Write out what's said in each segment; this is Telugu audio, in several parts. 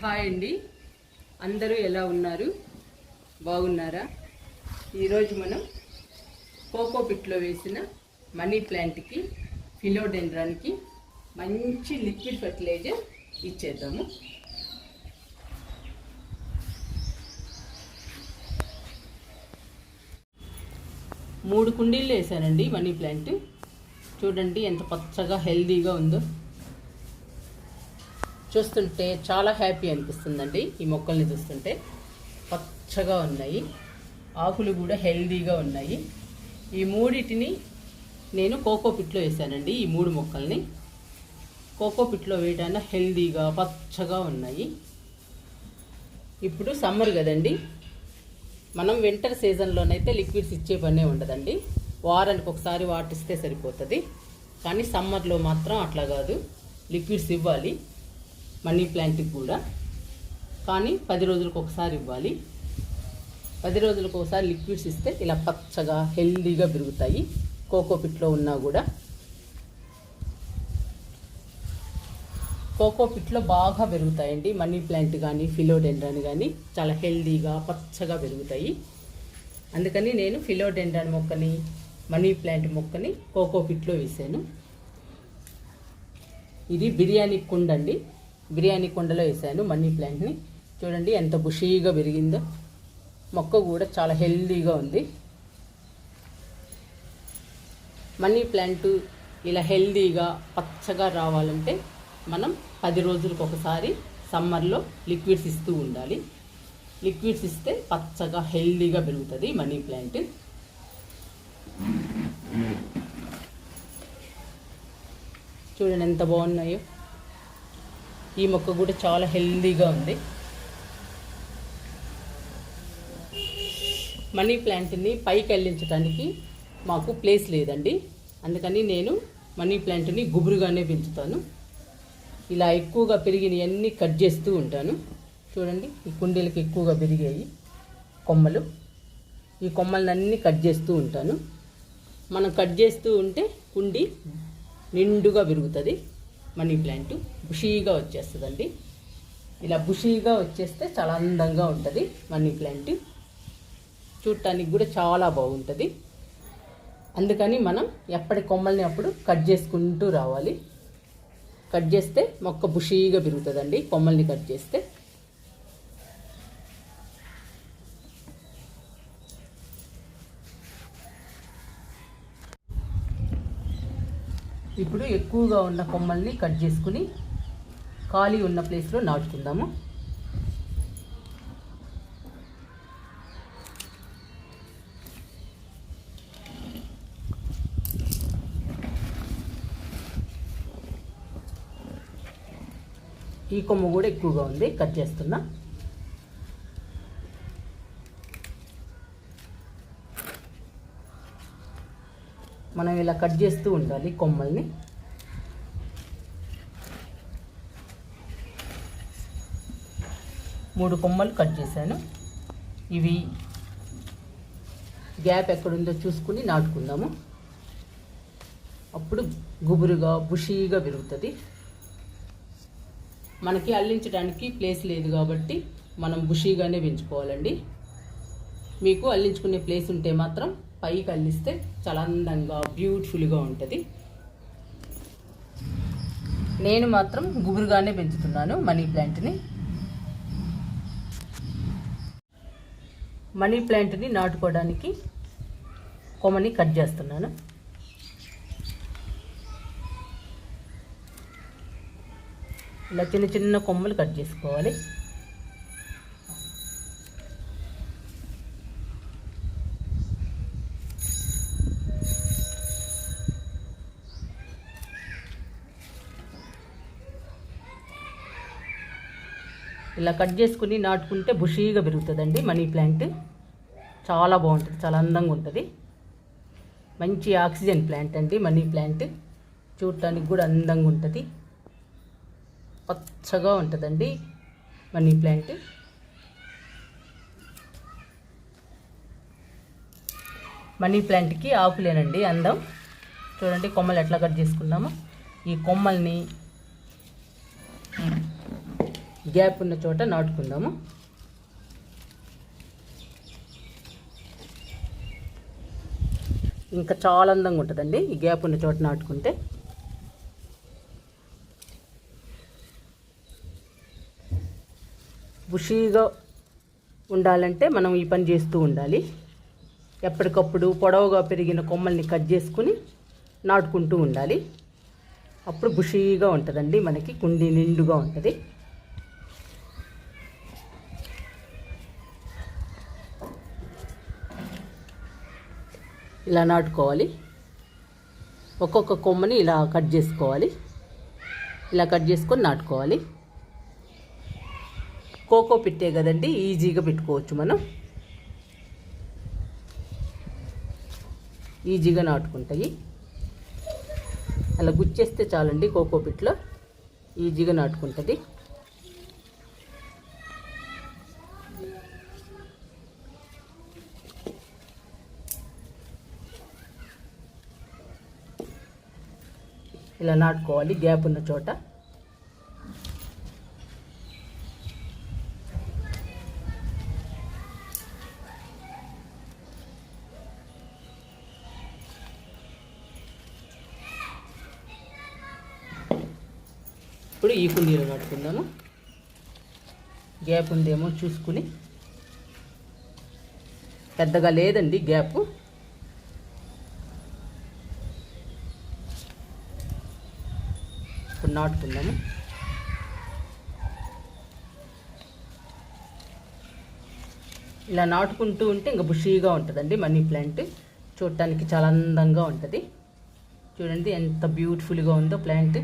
హాయ్ అండి, అందరూ ఎలా ఉన్నారు? బాగున్నారా? ఈరోజు మనం కోకో పిట్లో వేసిన మనీ ప్లాంట్కి, ఫిలోడెండ్రాన్కి మంచి లిక్విడ్ ఫర్టిలైజర్ ఇచ్చేద్దాము. మూడు కుండీలు వేసానండి మనీ ప్లాంట్. చూడండి ఎంత పచ్చగా హెల్దీగా ఉందో. చూస్తుంటే చాలా హ్యాపీ అనిపిస్తుందండి. ఈ మొక్కల్ని చూస్తుంటే పచ్చగా ఉన్నాయి, ఆకులు కూడా హెల్దీగా ఉన్నాయి. ఈ మూడిటిని నేను కోకో పిట్లో వేసానండి. ఈ మూడు మొక్కల్ని కోకో పిట్లో వేయడాన హెల్దీగా పచ్చగా ఉన్నాయి. ఇప్పుడు సమ్మర్ కదండి, మనం వింటర్ సీజన్లోనైతే లిక్విడ్స్ ఇచ్చే పనే ఉండదండి. వారానికి ఒకసారి వాటిస్తే సరిపోతుంది. కానీ సమ్మర్లో మాత్రం అట్లా కాదు, లిక్విడ్స్ ఇవ్వాలి మనీ ప్లాంట్కి కూడా. కానీ 10 రోజులకు ఒకసారి ఇవ్వాలి. 10 రోజులకు ఒకసారి లిక్విడ్స్ ఇస్తే ఇలా పచ్చగా హెల్దీగా పెరుగుతాయి. కోకో పిట్లో ఉన్నా కూడా కోకో పిట్లో బాగా పెరుగుతాయండి మనీ ప్లాంట్ కానీ ఫిలోడెండ్రాన్ కానీ. చాలా హెల్దీగా పచ్చగా పెరుగుతాయి. అందుకని నేను ఫిలోడెండ్రాన్ మొక్కని, మనీ ప్లాంట్ మొక్కని కోకో పిట్లో వేసాను. ఇది బిర్యానీ కుండ అండి. బిర్యానీ కుండలో వేసాను మనీ ప్లాంట్ని. చూడండి ఎంత బుషీగా పెరిగిందో. మొక్క కూడా చాలా హెల్దీగా ఉంది. మనీ ప్లాంట్ ఇలా హెల్దీగా పచ్చగా రావాలంటే మనం 10 రోజులకు ఒకసారి సమ్మర్లో లిక్విడ్స్ ఇస్తూ ఉండాలి. లిక్విడ్స్ ఇస్తే పచ్చగా హెల్దీగా పెరుగుతుంది మనీ ప్లాంట్. చూడండి ఎంత బాగున్నాయో. ఈ మొక్క కూడా చాలా హెల్దీగా ఉంది. మనీ ప్లాంట్ని పైకి వెళ్ళించడానికి మాకు ప్లేస్ లేదండి. అందుకని నేను మనీ ప్లాంట్ని గుబురుగానే పెంచుతాను. ఇలా ఎక్కువగా పెరిగినవన్నీ కట్ చేస్తూ ఉంటాను. చూడండి ఈ కుండీలకి ఎక్కువగా పెరిగాయి కొమ్మలు. ఈ కొమ్మలన్నీ కట్ చేస్తూ ఉంటాను. మనం కట్ చేస్తూ ఉంటే కుండీ నిండుగా పెరుగుతుంది. మనీ ప్లాంట్ బుషీగా వచ్చేస్తుందండి. ఇలా బుషీగా వచ్చేస్తే చాలా అందంగా ఉంటుంది మనీ ప్లాంట్. చూడటానికి కూడా చాలా బాగుంటుంది. అందుకని మనం ఎప్పటి కొమ్మల్ని అప్పుడు కట్ చేసుకుంటూ రావాలి. కట్ చేస్తే మొక్క బుషీగా పెరుగుతుందండి కొమ్మల్ని కట్ చేస్తే. ఇప్పుడు ఎక్కువగా ఉన్న కొమ్మల్ని కట్ చేసుకుని ఖాళీ ఉన్న ప్లేస్లో నాటుకుందాము. ఈ కొమ్మ కూడా ఎక్కువగా ఉంది, కట్ చేస్తున్నా. మనం ఇలా కట్ చేస్తూ ఉండాలి కొమ్మల్ని. మూడు కొమ్మలు కట్ చేశాను. ఇవి గ్యాప్ ఎక్కడుందో చూసుకుని నాటుకుందాము. అప్పుడు గుబురుగా బుషీగా పెరుగుతుంది. మనకి అల్లించడానికి ప్లేస్ లేదు కాబట్టి మనం బుషీగానే పెంచుకోవాలండి. మీకు అల్లించుకునే ప్లేస్ ఉంటే మాత్రం పైకి అల్లిస్తే చాలా అందంగా బ్యూటిఫుల్గా ఉంటుంది. నేను మాత్రం గుబురుగానే పెంచుతున్నాను మనీ ప్లాంట్ని. మనీ ప్లాంట్ని నాటుకోవడానికి కొమ్మని కట్ చేస్తున్నాను. ఇలా చిన్న చిన్న కొమ్మలు కట్ చేసుకోవాలి. ఇలా కట్ చేసుకుని నాటుకుంటే బుషీగా పెరుగుతుందండి మనీ ప్లాంట్. చాలా బాగుంటుంది, చాలా అందంగా ఉంటుంది. మంచి ఆక్సిజన్ ప్లాంట్ అండి మనీ ప్లాంట్. చూడటానికి కూడా అందంగా ఉంటుంది, పచ్చగా ఉంటుందండి మనీ ప్లాంట్. మనీ ప్లాంట్కి ఆకులేనండి అందం. చూడండి కొమ్మలు ఎట్లా కట్ చేసుకున్నామో. ఈ కొమ్మల్ని గ్యాప్ ఉన్న చోట నాటుకుందాము. ఇంకా చాలా అందంగా ఉంటుందండి ఈ గ్యాప్ ఉన్న చోట నాటుకుంటే. బుషీగా ఉండాలంటే మనం ఈ పని చేస్తూ ఉండాలి. ఎప్పటికప్పుడు పొడవుగా పెరిగిన కొమ్మల్ని కట్ చేసుకుని నాటుకుంటూ ఉండాలి. అప్పుడు బుషీగా ఉంటుందండి, మనకి కుండీ నిండుగా ఉంటుంది. ఇలా నాటుకోవాలి. ఒక్కొక్క కొమ్మని ఇలా కట్ చేసుకోవాలి. ఇలా కట్ చేసుకొని నాటుకోవాలి. కోకో పిట్టే కదండి, ఈజీగా పెట్టుకోవచ్చు మనం. ఈజీగా నాటుకుంటాయి. అలా గుచ్చేస్తే చాలండి, కోకో పిట్లో ఈజీగా నాటుకుంటుంది. ఇలా నాటుకోవాలి గ్యాప్ ఉన్న చోట. ఇప్పుడు ఈ కుండీలో నాటుకుందాము. గ్యాప్ ఉందేమో చూసుకుని. పెద్దగా లేదండి గ్యాప్. ఇప్పుడు నాటుకుందాము. ఇలా నాటుకుంటూ ఉంటే ఇంకా బుషీగా ఉంటుందండి మనీ ప్లాంట్. చూడటానికి చాలా అందంగా ఉంటుంది. చూడండి ఎంత బ్యూటిఫుల్గా ఉందో ప్లాంట్.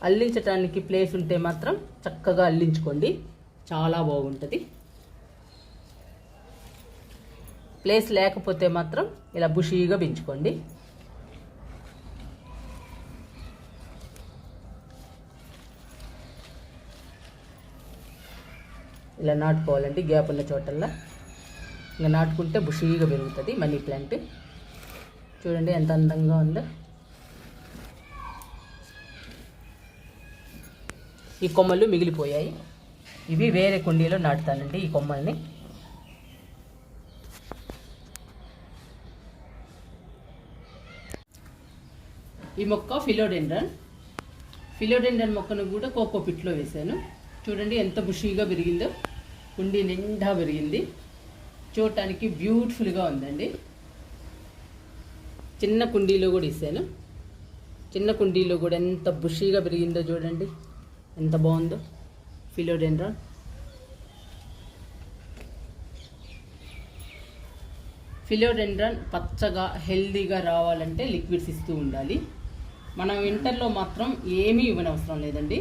అల్లించటానికి ప్లేస్ ఉంటే మాత్రం చక్కగా అల్లించుకోండి, చాలా బాగుంటుంది. ప్లేస్ లేకపోతే మాత్రం ఇలా బుషీగా పెంచుకోండి. ఇలా నాటుకోవాలండి గ్యాప్ ఉన్న చోటల్లా. ఇంకా నాటుకుంటే బుషీగా పెరుగుతుంది మనీ ప్లాంట్. చూడండి ఎంత అందంగా ఉందో. ఈ కొమ్మలు మిగిలిపోయాయి. ఇవి వేరే కుండీలో నాటుతానండి ఈ కొమ్మల్ని. ఈ మొక్క ఫిలోడెండ్రన్ మొక్కను కూడా కోకో పిట్లో వేశాను. చూడండి ఎంత బుషీగా పెరిగిందో. కుండీ నిండా పెరిగింది. చూడటానికి బ్యూటిఫుల్గా ఉందండి. చిన్న కుండీలో కూడా వేసాను. చిన్న కుండీలో కూడా ఎంత బుషీగా పెరిగిందో చూడండి, ఎంత బాగుందో ఫిలోడెండ్రాన్. ఫిలోడెండ్రాన్ పచ్చగా హెల్దీగా రావాలంటే లిక్విడ్స్ ఇస్తూ ఉండాలి. మనం వింటర్లో మాత్రం ఏమీ ఇవ్వనవసరం లేదండి.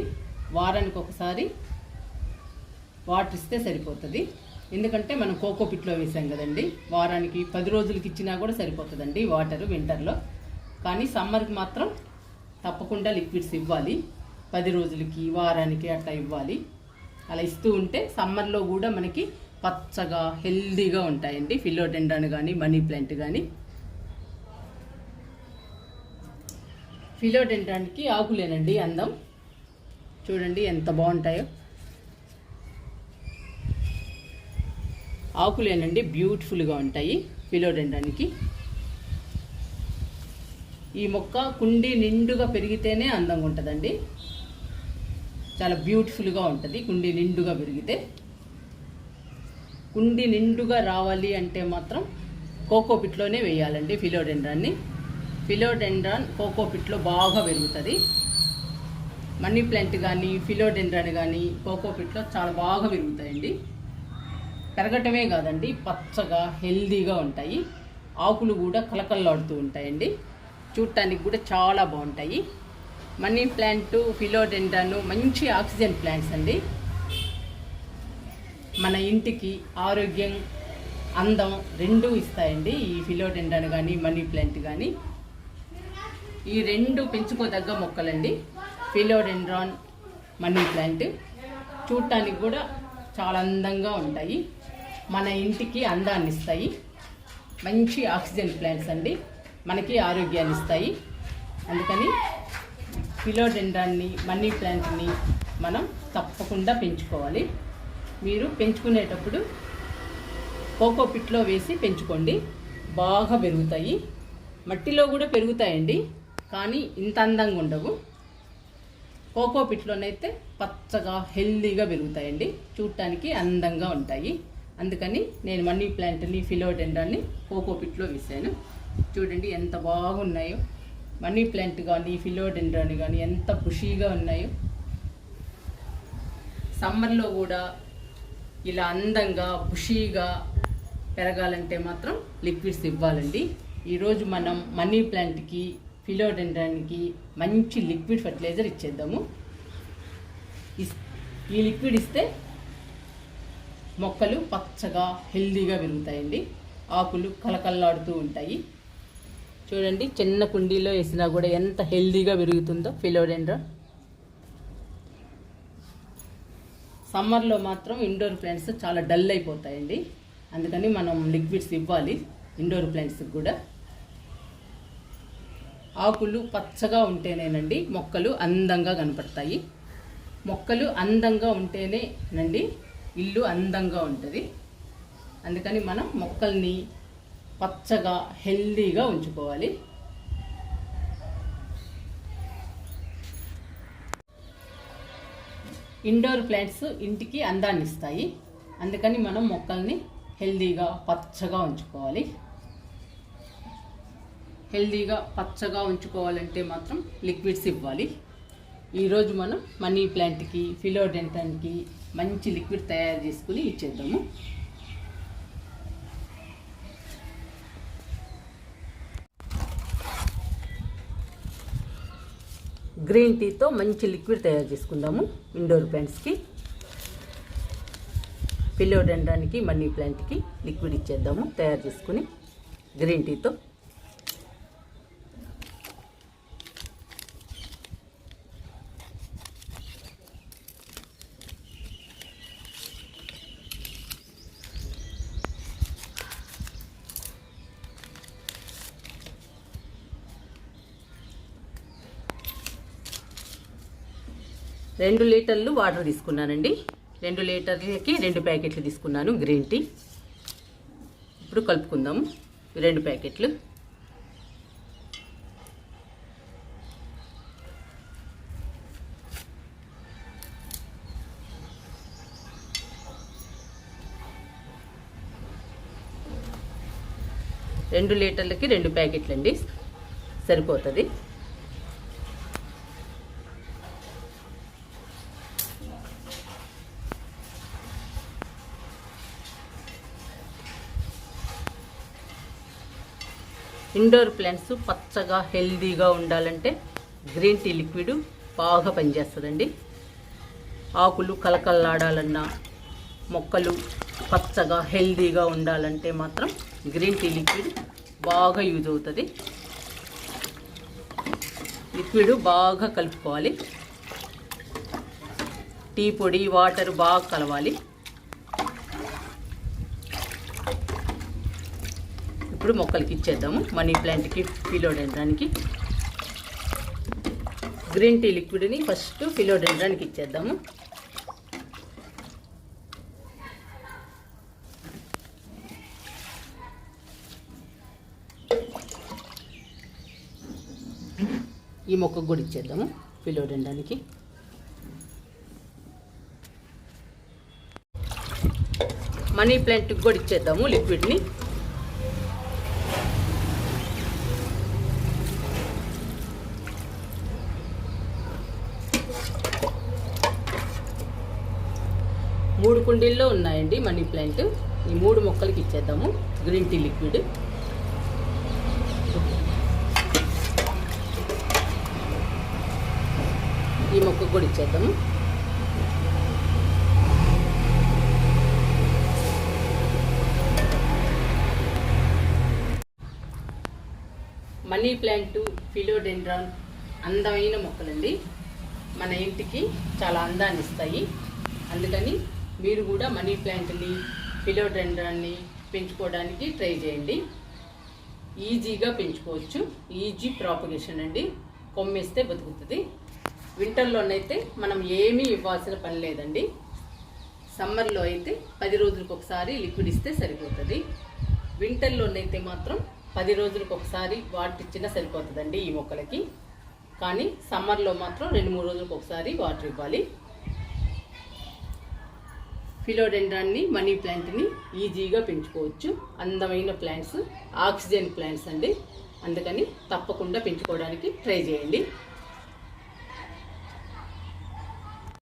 వారానికి ఒకసారి వాటర్ ఇస్తే సరిపోతుంది. ఎందుకంటే మనం కోకో పిట్లో వేసాం కదండి. వారానికి 10 రోజులకి ఇచ్చినా కూడా సరిపోతుందండి వాటర్ వింటర్లో. కానీ సమ్మర్కి మాత్రం తప్పకుండా లిక్విడ్స్ ఇవ్వాలి. 10 రోజులకి, వారానికి అట్లా ఇవ్వాలి. అలా ఇస్తూ ఉంటే సమ్మర్లో కూడా మనకి పచ్చగా హెల్దీగా ఉంటాయండి ఫిలోడెండ్రాన్ కానీ మనీ ప్లాంట్ కానీ. ఫిలోడెండ్రాన్కి ఆకులేనండి అందం. చూడండి ఎంత బాగుంటాయో. ఆకులేనండి బ్యూటిఫుల్గా ఉంటాయి ఫిలోడెండ్రాన్కి. ఈ మొక్క కుండీ నిండుగా పెరిగితేనే అందంగా ఉంటుందండి. చాలా బ్యూటిఫుల్గా ఉంటుంది కుండీ నిండుగా పెరిగితే. కుండీ నిండుగా రావాలి అంటే మాత్రం కోకో పిట్లోనే వేయాలండి ఫిలోడెండ్రాన్ని. ఫిలోడెండ్రాన్ కోకో పిట్లో బాగా పెరుగుతుంది. మనీ ప్లాంట్ కానీ ఫిలోడెండ్రాన్ కానీ కోకో పిట్లో చాలా బాగా పెరుగుతాయండి. పెరగటమే కాదండి, పచ్చగా హెల్దీగా ఉంటాయి. ఆకులు కూడా కలకల్లాడుతూ ఉంటాయండి. చూడటానికి కూడా చాలా బాగుంటాయి. మనీ ప్లాంట్, ఫిలోడెండ్రాన్ మంచి ఆక్సిజన్ ప్లాంట్స్ అండి. మన ఇంటికి ఆరోగ్యం, అందం రెండూ ఇస్తాయండి ఈ ఫిలోడెండ్రాన్ కానీ మనీ ప్లాంట్ కానీ. ఈ రెండు పెంచుకోదగ్గ మొక్కలండి ఫిలోడెండ్రాన్, మనీ ప్లాంట్. చూడటానికి కూడా చాలా అందంగా ఉంటాయి, మన ఇంటికి అందాన్ని ఇస్తాయి. మంచి ఆక్సిజన్ ప్లాంట్స్ అండి. మనకి ఆరోగ్యాన్ని ఇస్తాయి. అందుకని ఫిలోడెండ్రాన్ని, మనీ ప్లాంట్ని మనం తప్పకుండా పెంచుకోవాలి. మీరు పెంచుకునేటప్పుడు కోకోపిట్లో వేసి పెంచుకోండి, బాగా పెరుగుతాయి. మట్టిలో కూడా పెరుగుతాయండి, కానీ ఇంత అందంగా ఉండవు. కోకోపిట్లోనైతే పచ్చగా హెల్దీగా పెరుగుతాయండి, చూడటానికి అందంగా ఉంటాయి. అందుకని నేను మనీ ప్లాంట్ని, ఫిలోడెండ్రాన్ని కోకోపిట్లో వేసాను. చూడండి ఎంత బాగున్నాయో. మనీ ప్లాంట్ కానీ ఫిలోడెండ్రాన్ కానీ ఎంత ఖుషీగా ఉన్నాయో. సమ్మర్లో కూడా ఇలా అందంగా ఖుషీగా పెరగాలంటే మాత్రం లిక్విడ్స్ ఇవ్వాలండి. ఈరోజు మనం మనీ ప్లాంట్కి, ఫిలోడెండ్రాన్కి మంచి లిక్విడ్ ఫర్టిలైజర్ ఇచ్చేద్దాము. ఈ లిక్విడ్ ఇస్తే మొక్కలు పచ్చగా హెల్దీగా పెరుగుతాయండి, ఆకులు కలకల్లాడుతూ ఉంటాయి. చూడండి చిన్న కుండీలో వేసినా కూడా ఎంత హెల్దీగా పెరుగుతుందో ఫిలోడెండ్రాన్. సమ్మర్లో మాత్రం ఇండోర్ ప్లాంట్స్ చాలా డల్ అయిపోతాయండి, అందుకని మనం లిక్విడ్స్ ఇవ్వాలి ఇండోర్ ప్లాంట్స్కి కూడా. ఆకులు పచ్చగా ఉంటేనేనండి మొక్కలు అందంగా కనపడతాయి. మొక్కలు అందంగా ఉంటేనేనండి ఇల్లు అందంగా ఉంటుంది. అందుకని మనం మొక్కల్ని పచ్చగా హెల్దీగా ఉంచుకోవాలి. ఇండోర్ ప్లాంట్స్ ఇంటికి అందాన్ని ఇస్తాయి. అందుకని మనం మొక్కల్ని హెల్దీగా పచ్చగా ఉంచుకోవాలి. హెల్దీగా పచ్చగా ఉంచుకోవాలంటే మాత్రం లిక్విడ్స్ ఇవ్వాలి. ఈరోజు మనం మనీ ప్లాంట్కి, ఫిలోడెండ్రాన్కి మంచి లిక్విడ్ తయారు చేసుకుని ఇచ్చేద్దాము. గ్రీన్ టీతో మంచి లిక్విడ్ తయారు చేసుకుందాము. ఇండోర్ ప్లాంట్స్కి, ఫిలోడెండ్రాన్కి, మనీ ప్లాంట్కి లిక్విడ్ ఇచ్చేద్దాము తయారు చేసుకుని గ్రీన్ టీతో. రెండు లీటర్లు వాటర్ తీసుకున్నానండి. 2 లీటర్లకి 2 ప్యాకెట్లు తీసుకున్నాను గ్రీన్ టీ. ఇప్పుడు కలుపుకుందాము 2 ప్యాకెట్లు. రెండు లీటర్లకి 2 ప్యాకెట్లు అండి, సరిపోతుంది. ఇండోర్ ప్లాంట్స్ పచ్చగా హెల్దీగా ఉండాలంటే గ్రీన్ టీ లిక్విడ్ బాగా పనిచేస్తుందండి. ఆకులు కలకల్లాడాలన్నా, మొక్కలు పచ్చగా హెల్దీగా ఉండాలంటే మాత్రం గ్రీన్ టీ లిక్విడ్ బాగా యూజ్ అవుతుంది. లిక్విడ్ బాగా కలుపుకోవాలి. టీ పొడి, వాటర్ బాగా కలవాలి. ఇప్పుడు మొక్కలకి ఇచ్చేద్దాము. మనీ ప్లాంట్కి, ఫిలోడెండ్రాన్కి గ్రీన్ టీ లిక్విడ్ని ఫస్ట్ ఫిలోడెండ్రాన్కి ఇచ్చేద్దాము. ఈ మొక్కకు కూడా ఇచ్చేద్దాము ఫిలోడెండ్రాన్కి. మనీ ప్లాంట్కి కూడా ఇచ్చేద్దాము లిక్విడ్ని. మూడు కుండీల్లో ఉన్నాయండి మనీ ప్లాంట్. ఈ 3 మొక్కలకి ఇచ్చేద్దాము గ్రీన్ టీ లిక్విడ్. ఈ మొక్కకు కూడా ఇచ్చేద్దాము. మనీ ప్లాంట్, ఫిలోడెండ్రాన్ అందమైన మొక్కలండి, మన ఇంటికి చాలా అందాన్ని ఇస్తాయి. అందుకని మీరు కూడా మనీ ప్లాంట్ని, ఫిలోడెండ్రాన్ని పెంచుకోవడానికి ట్రై చేయండి. ఈజీగా పెంచుకోవచ్చు. ఈజీ ప్రాపగేషన్ అండి. కొమ్మేస్తే బతుకుతుంది. వింటర్లోనైతే మనం ఏమీ ఇవ్వాల్సిన పని లేదండి. సమ్మర్లో అయితే 10 రోజులకు ఒకసారి లిక్విడ్ ఇస్తే సరిపోతుంది. వింటర్లోనైతే మాత్రం 10 రోజులకు ఒకసారి వాటర్ ఇచ్చినా సరిపోతుందండి ఈ మొక్కలకి. కానీ సమ్మర్లో మాత్రం 2-3 రోజులకు ఒకసారి వాటర్ ఇవ్వాలి. ఫిలోడెండ్రాన్ని, మనీ ప్లాంట్ని ఈజీగా పెంచుకోవచ్చు. అందమైన ప్లాంట్స్, ఆక్సిజన్ ప్లాంట్స్ అండి. అందుకని తప్పకుండా పెంచుకోవడానికి ట్రై చేయండి.